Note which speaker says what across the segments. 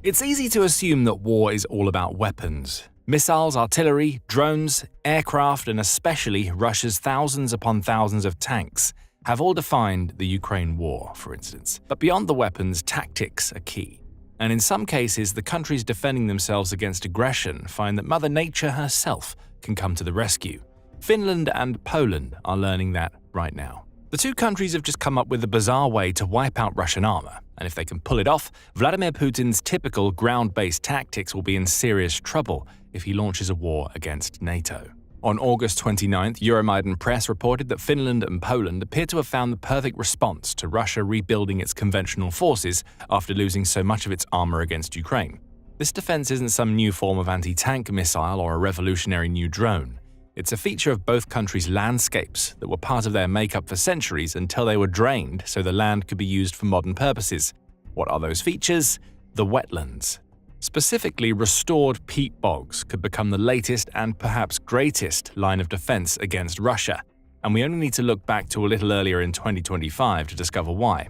Speaker 1: It's easy to assume that war is all about weapons. Missiles, artillery, drones, aircraft, and especially Russia's thousands upon thousands of tanks have all defined the Ukraine war, for instance. But beyond the weapons, tactics are key. And in some cases, the countries defending themselves against aggression find that Mother Nature herself can come to the rescue. Finland and Poland are learning that right now. The two countries have just come up with a bizarre way to wipe out Russian armor, and if they can pull it off, Vladimir Putin's typical ground-based tactics will be in serious trouble if he launches a war against NATO. On August 29th, Euromaidan Press reported that Finland and Poland appear to have found the perfect response to Russia rebuilding its conventional forces after losing so much of its armor against Ukraine. This defense isn't some new form of anti-tank missile or a revolutionary new drone. It's a feature of both countries' landscapes that were part of their makeup for centuries until they were drained so the land could be used for modern purposes. What are those features? The wetlands. Specifically, restored peat bogs could become the latest and perhaps greatest line of defense against Russia, and we only need to look back to a little earlier in 2025 to discover why.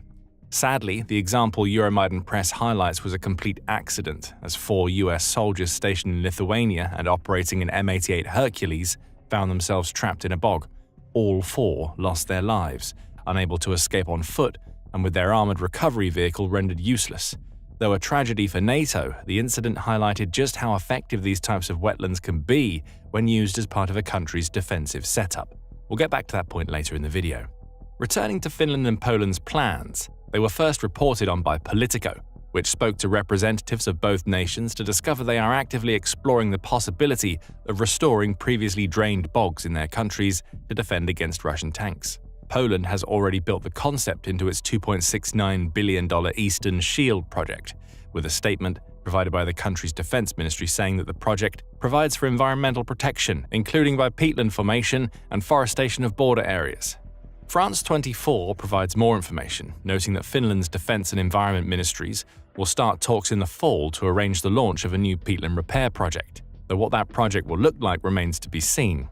Speaker 1: Sadly, the example Euromaidan Press highlights was a complete accident, as 4 US soldiers stationed in Lithuania and operating an M88 Hercules found themselves trapped in a bog. All 4 lost their lives, unable to escape on foot, and with their armored recovery vehicle rendered useless. Though a tragedy for NATO, the incident highlighted just how effective these types of wetlands can be when used as part of a country's defensive setup. We'll get back to that point later in the video. Returning to Finland and Poland's plans, they were first reported on by Politico, which spoke to representatives of both nations to discover they are actively exploring the possibility of restoring previously drained bogs in their countries to defend against Russian tanks. Poland has already built the concept into its $2.69 billion Eastern Shield project, with a statement provided by the country's defense ministry saying that the project provides for environmental protection, including by peatland formation and forestation of border areas. France 24 provides more information, noting that Finland's defense and environment ministries will start talks in the fall to arrange the launch of a new peatland repair project, though what that project will look like remains to be seen.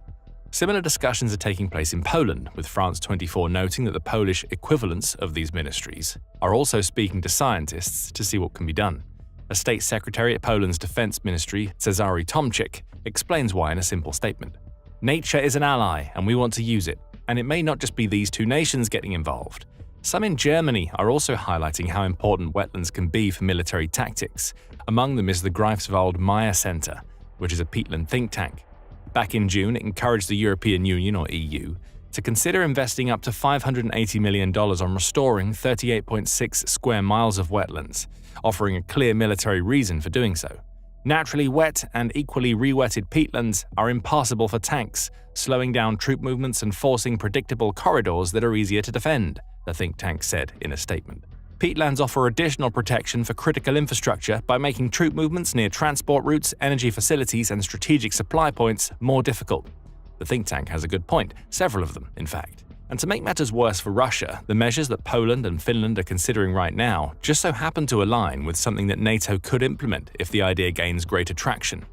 Speaker 1: Similar discussions are taking place in Poland, with France 24 noting that the Polish equivalents of these ministries are also speaking to scientists to see what can be done. A state secretary at Poland's defense ministry, Cezary Tomczyk, explains why in a simple statement. Nature is an ally, and we want to use it. And it may not just be these two nations getting involved. Some in Germany are also highlighting how important wetlands can be for military tactics. Among them is the Greifswald Meyer Center, which is a peatland think tank. Back in June, it encouraged the European Union, or EU, to consider investing up to $580 million on restoring 38.6 square miles of wetlands, offering a clear military reason for doing so. Naturally wet and equally re-wetted peatlands are impassable for tanks, slowing down troop movements and forcing predictable corridors that are easier to defend, the think tank said in a statement. Peatlands offer additional protection for critical infrastructure by making troop movements near transport routes, energy facilities, and strategic supply points more difficult. The think tank has a good point, several of them, in fact. And to make matters worse for Russia, the measures that Poland and Finland are considering right now just so happen to align with something that NATO could implement if the idea gains greater traction.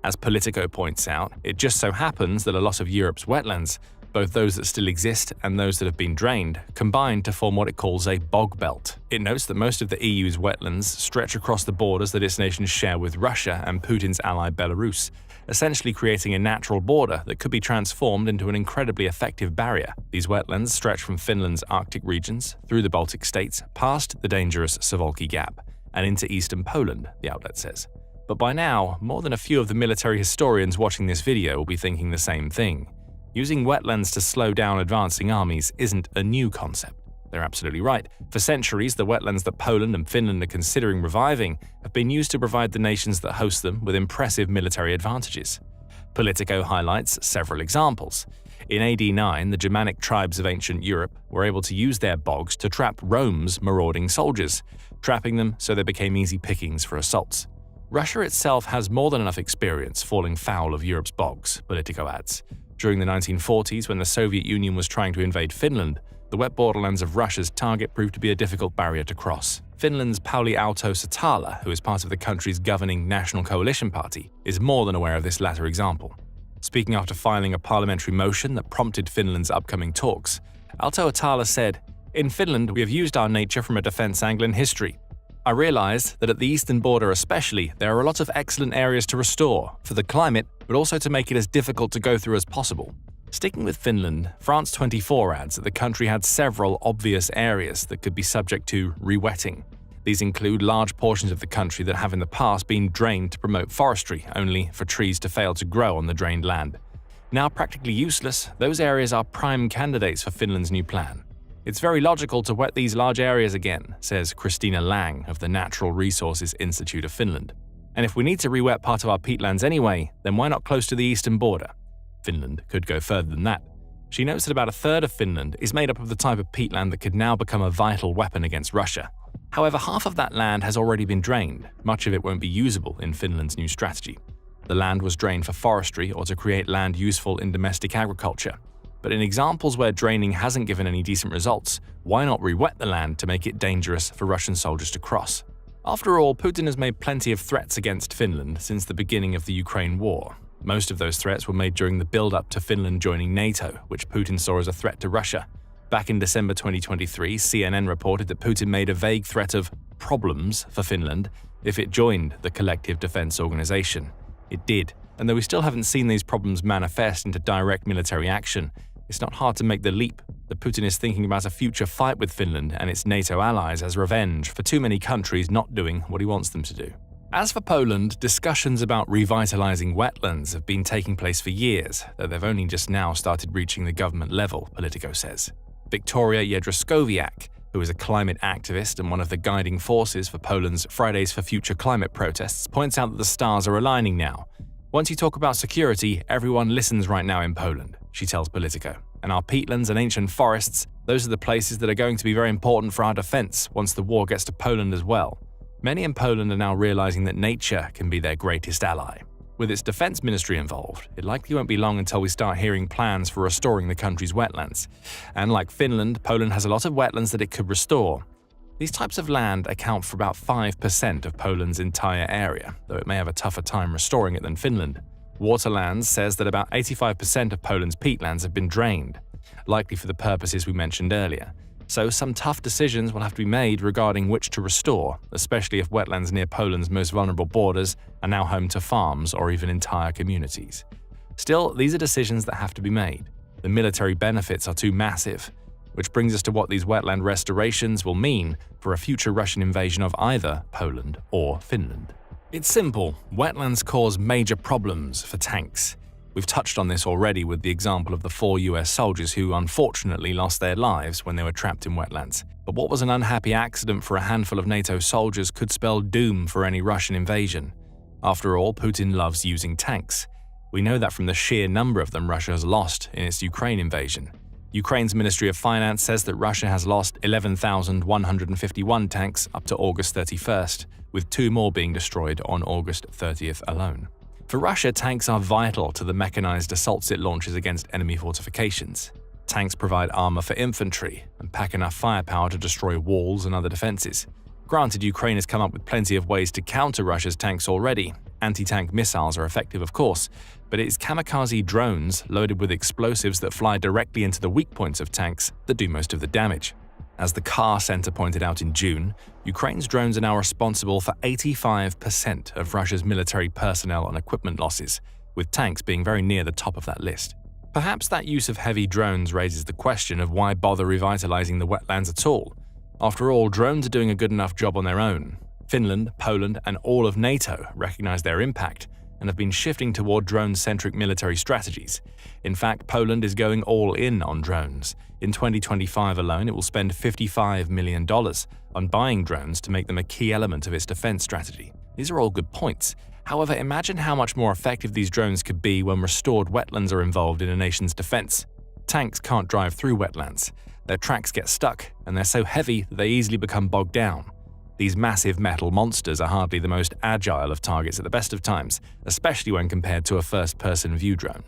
Speaker 1: As Politico points out, it just so happens that a lot of Europe's wetlands, both those that still exist and those that have been drained, combine to form what it calls a bog belt. It notes that most of the EU's wetlands stretch across the borders that its nations share with Russia and Putin's ally Belarus, essentially creating a natural border that could be transformed into an incredibly effective barrier. These wetlands stretch from Finland's Arctic regions, through the Baltic states, past the dangerous Suwałki Gap, and into eastern Poland, the outlet says. But by now, more than a few of the military historians watching this video will be thinking the same thing. Using wetlands to slow down advancing armies isn't a new concept. They're absolutely right. For centuries, the wetlands that Poland and Finland are considering reviving have been used to provide the nations that host them with impressive military advantages. Politico highlights several examples. In AD 9, the Germanic tribes of ancient Europe were able to use their bogs to trap Rome's marauding soldiers, trapping them so they became easy pickings for assaults. Russia itself has more than enough experience falling foul of Europe's bogs, Politico adds. During the 1940s, when the Soviet Union was trying to invade Finland, the wet borderlands of Russia's target proved to be a difficult barrier to cross. Finland's Pauli Auto Satala, who is part of the country's governing National Coalition Party, is more than aware of this latter example. Speaking after filing a parliamentary motion that prompted Finland's upcoming talks, Auto Satala said, "In Finland, we have used our nature from a defense angle in history. I realized that at the eastern border especially, there are a lot of excellent areas to restore, for the climate, but also to make it as difficult to go through as possible. Sticking with Finland, France 24 adds that the country had several obvious areas that could be subject to re-wetting. These include large portions of the country that have in the past been drained to promote forestry, only for trees to fail to grow on the drained land. Now practically useless, those areas are prime candidates for Finland's new plan. It's very logical to wet these large areas again, says Christina Lang of the Natural Resources Institute of Finland. And if we need to re-wet part of our peatlands anyway, then why not close to the eastern border? Finland could go further than that. She notes that about a third of Finland is made up of the type of peatland that could now become a vital weapon against Russia. However, half of that land has already been drained. Much of it won't be usable in Finland's new strategy. The land was drained for forestry or to create land useful in domestic agriculture. But in examples where draining hasn't given any decent results, why not re-wet the land to make it dangerous for Russian soldiers to cross? After all, Putin has made plenty of threats against Finland since the beginning of the Ukraine war. Most of those threats were made during the build-up to Finland joining NATO, which Putin saw as a threat to Russia. Back in December 2023, CNN reported that Putin made a vague threat of problems for Finland if it joined the collective defense organization. It did, and though we still haven't seen these problems manifest into direct military action, it's not hard to make the leap that Putin is thinking about a future fight with Finland and its NATO allies as revenge for too many countries not doing what he wants them to do. As for Poland, discussions about revitalizing wetlands have been taking place for years, though they've only just now started reaching the government level, Politico says. Victoria Jedrzejkowiak, who is a climate activist and one of the guiding forces for Poland's Fridays for Future climate protests, points out that the stars are aligning now. Once you talk about security, everyone listens right now in Poland, she tells Politico. And our peatlands and ancient forests, those are the places that are going to be very important for our defense once the war gets to Poland as well. Many in Poland are now realizing that nature can be their greatest ally. With its defense ministry involved, it likely won't be long until we start hearing plans for restoring the country's wetlands. And like Finland, Poland has a lot of wetlands that it could restore. These types of land account for about 5% of Poland's entire area, though it may have a tougher time restoring it than Finland. Waterlands says that about 85% of Poland's peatlands have been drained, likely for the purposes we mentioned earlier. So some tough decisions will have to be made regarding which to restore, especially if wetlands near Poland's most vulnerable borders are now home to farms or even entire communities. Still, these are decisions that have to be made. The military benefits are too massive, which brings us to what these wetland restorations will mean for a future Russian invasion of either Poland or Finland. It's simple. Wetlands cause major problems for tanks. We've touched on this already with the example of the 4 US soldiers who unfortunately lost their lives when they were trapped in wetlands. But what was an unhappy accident for a handful of NATO soldiers could spell doom for any Russian invasion. After all, Putin loves using tanks. We know that from the sheer number of them Russia has lost in its Ukraine invasion. Ukraine's Ministry of Finance says that Russia has lost 11,151 tanks up to August 31st, with 2 more being destroyed on August 30th alone. For Russia, tanks are vital to the mechanized assaults it launches against enemy fortifications. Tanks provide armor for infantry and pack enough firepower to destroy walls and other defenses. Granted, Ukraine has come up with plenty of ways to counter Russia's tanks already. Anti-tank missiles are effective, of course, but it is kamikaze drones loaded with explosives that fly directly into the weak points of tanks that do most of the damage. As the Carr Center pointed out in June, Ukraine's drones are now responsible for 85% of Russia's military personnel and equipment losses, with tanks being very near the top of that list. Perhaps that use of heavy drones raises the question of why bother revitalizing the wetlands at all. After all, drones are doing a good enough job on their own. Finland, Poland, and all of NATO recognize their impact and have been shifting toward drone-centric military strategies. In fact, Poland is going all in on drones. In 2025 alone, it will spend $55 million on buying drones to make them a key element of its defense strategy. These are all good points. However, imagine how much more effective these drones could be when restored wetlands are involved in a nation's defense. Tanks can't drive through wetlands. Their tracks get stuck, and they're so heavy that they easily become bogged down. These massive metal monsters are hardly the most agile of targets at the best of times, especially when compared to a first-person view drone.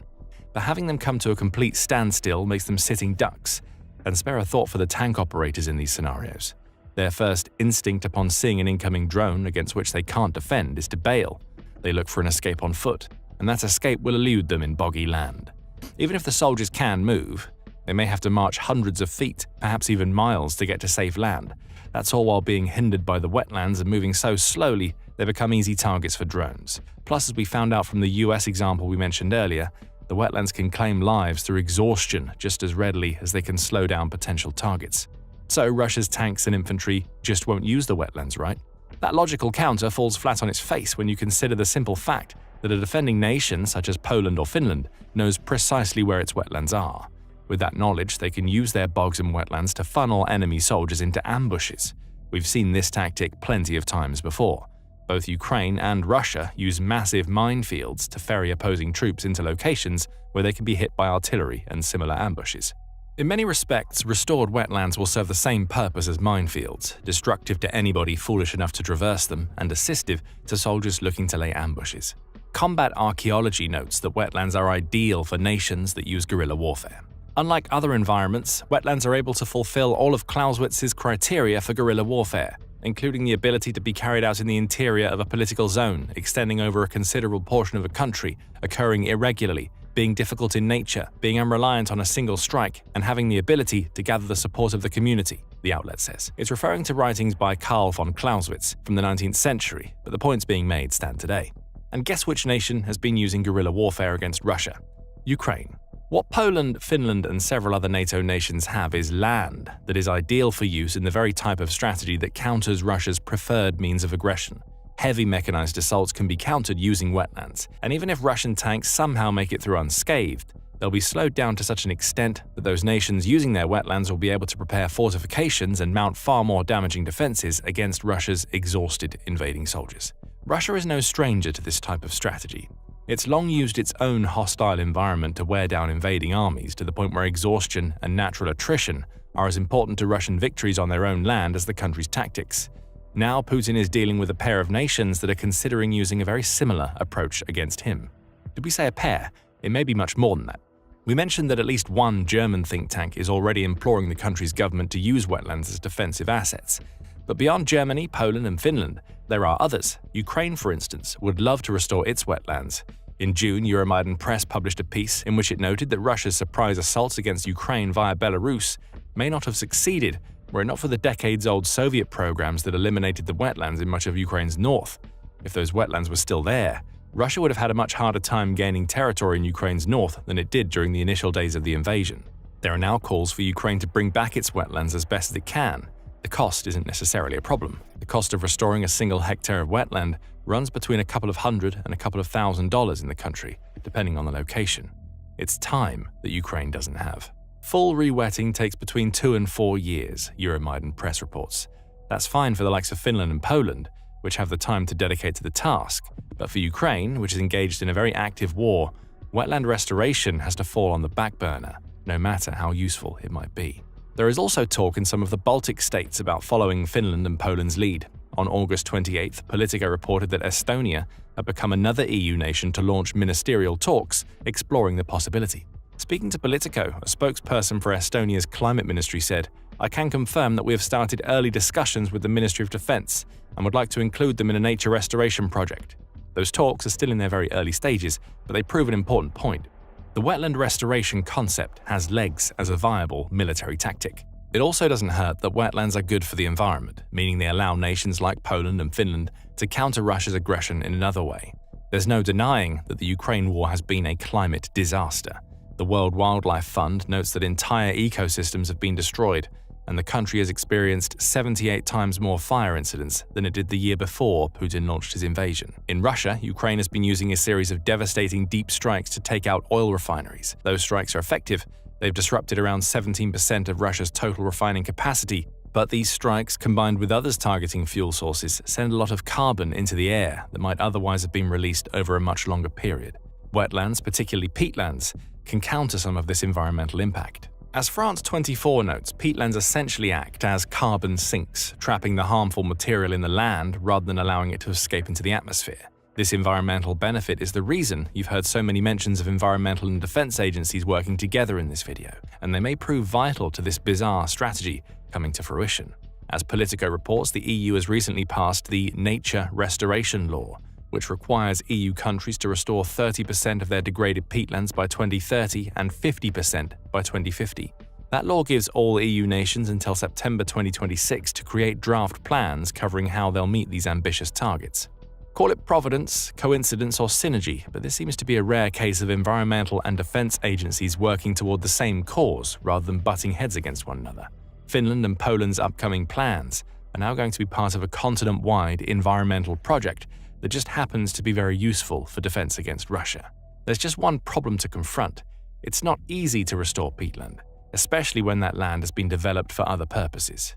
Speaker 1: But having them come to a complete standstill makes them sitting ducks, and spare a thought for the tank operators in these scenarios. Their first instinct upon seeing an incoming drone against which they can't defend is to bail. They look for an escape on foot, and that escape will elude them in boggy land. Even if the soldiers can move, they may have to march hundreds of feet, perhaps even miles, to get to safe land. That's all while being hindered by the wetlands and moving so slowly they become easy targets for drones. Plus, as we found out from the US example we mentioned earlier, the wetlands can claim lives through exhaustion just as readily as they can slow down potential targets. So Russia's tanks and infantry just won't use the wetlands, right? That logical counter falls flat on its face when you consider the simple fact that a defending nation such as Poland or Finland knows precisely where its wetlands are. With that knowledge, they can use their bogs and wetlands to funnel enemy soldiers into ambushes. We've seen this tactic plenty of times before. Both Ukraine and Russia use massive minefields to ferry opposing troops into locations where they can be hit by artillery and similar ambushes. In many respects, restored wetlands will serve the same purpose as minefields, destructive to anybody foolish enough to traverse them and assistive to soldiers looking to lay ambushes. Combat archaeology notes that wetlands are ideal for nations that use guerrilla warfare. Unlike other environments, wetlands are able to fulfill all of Clausewitz's criteria for guerrilla warfare, including the ability to be carried out in the interior of a political zone, extending over a considerable portion of a country, occurring irregularly, being difficult in nature, being unreliant on a single strike, and having the ability to gather the support of the community, the outlet says. It's referring to writings by Karl von Clausewitz from the 19th century, but the points being made stand today. And guess which nation has been using guerrilla warfare against Russia? Ukraine. What Poland, Finland, and several other NATO nations have is land that is ideal for use in the very type of strategy that counters Russia's preferred means of aggression. Heavy mechanized assaults can be countered using wetlands, and even if Russian tanks somehow make it through unscathed, they'll be slowed down to such an extent that those nations using their wetlands will be able to prepare fortifications and mount far more damaging defenses against Russia's exhausted invading soldiers. Russia is no stranger to this type of strategy. It's long used its own hostile environment to wear down invading armies to the point where exhaustion and natural attrition are as important to Russian victories on their own land as the country's tactics. Now Putin is dealing with a pair of nations that are considering using a very similar approach against him. Did we say a pair? It may be much more than that. We mentioned that at least one German think tank is already imploring the country's government to use wetlands as defensive assets. But beyond Germany, Poland, and Finland, there are others. Ukraine, for instance, would love to restore its wetlands. In June, Euromaidan Press published a piece in which it noted that Russia's surprise assaults against Ukraine via Belarus may not have succeeded were it not for the decades-old Soviet programs that eliminated the wetlands in much of Ukraine's north. If those wetlands were still there, Russia would have had a much harder time gaining territory in Ukraine's north than it did during the initial days of the invasion. There are now calls for Ukraine to bring back its wetlands as best as it can. The cost isn't necessarily a problem. The cost of restoring a single hectare of wetland runs between a couple of $100 and a couple of $1,000 in the country, depending on the location. It's time that Ukraine doesn't have. Full re-wetting takes between 2 and 4 years, Euromaidan Press reports. That's fine for the likes of Finland and Poland, which have the time to dedicate to the task. But for Ukraine, which is engaged in a very active war, wetland restoration has to fall on the back burner, no matter how useful it might be. There is also talk in some of the Baltic states about following Finland and Poland's lead. On August 28th, Politico reported that Estonia had become another EU nation to launch ministerial talks exploring the possibility. Speaking to Politico, a spokesperson for Estonia's climate ministry said, "I can confirm that we have started early discussions with the Ministry of Defense and would like to include them in a nature restoration project." Those talks are still in their very early stages, but they prove an important point. The wetland restoration concept has legs as a viable military tactic. It also doesn't hurt that wetlands are good for the environment, meaning they allow nations like Poland and Finland to counter Russia's aggression in another way. There's no denying that the Ukraine war has been a climate disaster. The World Wildlife Fund notes that entire ecosystems have been destroyed, and the country has experienced 78 times more fire incidents than it did the year before Putin launched his invasion. In Russia, Ukraine has been using a series of devastating deep strikes to take out oil refineries. Those strikes are effective. They've disrupted around 17% of Russia's total refining capacity, but these strikes, combined with others targeting fuel sources, send a lot of carbon into the air that might otherwise have been released over a much longer period. Wetlands, particularly peatlands, can counter some of this environmental impact. As France 24 notes, peatlands essentially act as carbon sinks, trapping the harmful material in the land rather than allowing it to escape into the atmosphere. This environmental benefit is the reason you've heard so many mentions of environmental and defense agencies working together in this video, and they may prove vital to this bizarre strategy coming to fruition. As Politico reports, the EU has recently passed the Nature Restoration Law, which requires EU countries to restore 30% of their degraded peatlands by 2030 and 50% by 2050. That law gives all EU nations until September 2026 to create draft plans covering how they'll meet these ambitious targets. Call it providence, coincidence, or synergy, but this seems to be a rare case of environmental and defense agencies working toward the same cause rather than butting heads against one another. Finland and Poland's upcoming plans are now going to be part of a continent-wide environmental project that just happens to be very useful for defense against Russia. There's just one problem to confront. It's not easy to restore peatland, especially when that land has been developed for other purposes.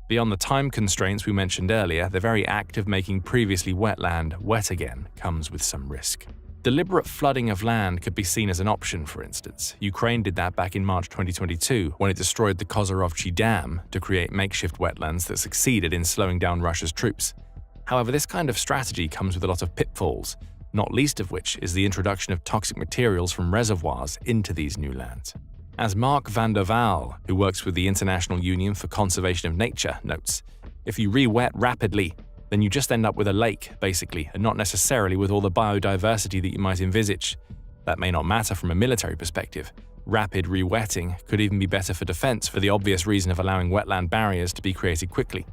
Speaker 1: Beyond the time constraints we mentioned earlier, the very act of making previously wet land wet again comes with some risk. Deliberate flooding of land could be seen as an option, for instance. Ukraine did that back in March 2022 when it destroyed the Kozyrovchi Dam to create makeshift wetlands that succeeded in slowing down Russia's troops. However, this kind of strategy comes with a lot of pitfalls, not least of which is the introduction of toxic materials from reservoirs into these new lands. As Mark van der Waal, who works with the International Union for Conservation of Nature, notes, if you re-wet rapidly, then you just end up with a lake, basically, and not necessarily with all the biodiversity that you might envisage. That may not matter from a military perspective. Rapid re-wetting could even be better for defense for the obvious reason of allowing wetland barriers to be created quickly.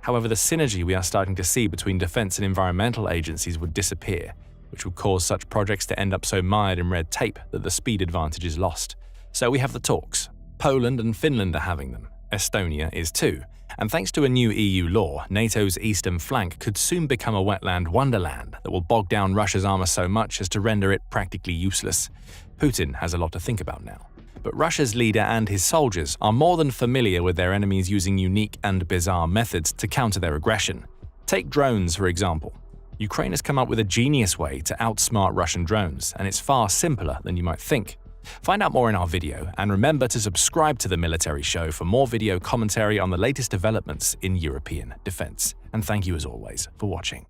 Speaker 1: However, the synergy we are starting to see between defense and environmental agencies would disappear, which would cause such projects to end up so mired in red tape that the speed advantage is lost. So we have the talks. Poland and Finland are having them. Estonia is too. And thanks to a new EU law, NATO's eastern flank could soon become a wetland wonderland that will bog down Russia's armor so much as to render it practically useless. Putin has a lot to think about now. But Russia's leader and his soldiers are more than familiar with their enemies using unique and bizarre methods to counter their aggression. Take drones, for example. Ukraine has come up with a genius way to outsmart Russian drones, and it's far simpler than you might think. Find out more in our video, and remember to subscribe to The Military Show for more video commentary on the latest developments in European defense. And thank you as always for watching.